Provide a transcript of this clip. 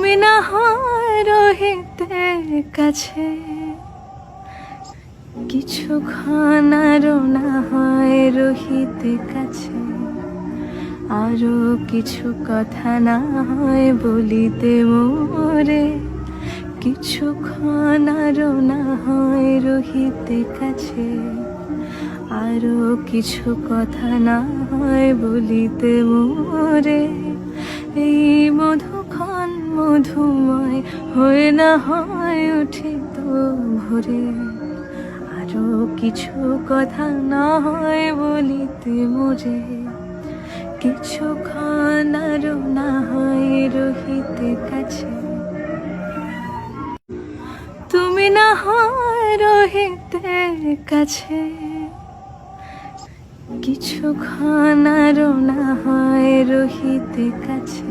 তুমি না হয় রহিতে কাছে, কিছুক্ষণ আরো না হয় রহিতে কাছে, আরো কিছু কথা না হয় বলিতে মোরে, কিছুক্ষণ আরো না হয় রহিতে কাছে, আরো কিছু কথা না হয় বলিতে মোরে। এই মধুক্ষণ মধুময় হয়ে না হয় উঠিত ভোরে, আরো কিছু কথা না হয় বলিতে মোরে, কিছুক্ষণ আরো না হয় রহিতে কাছে, তুমি না হয় রহিতে কাছে, কিছুক্ষণ আরো না হয় রহিতে কাছে,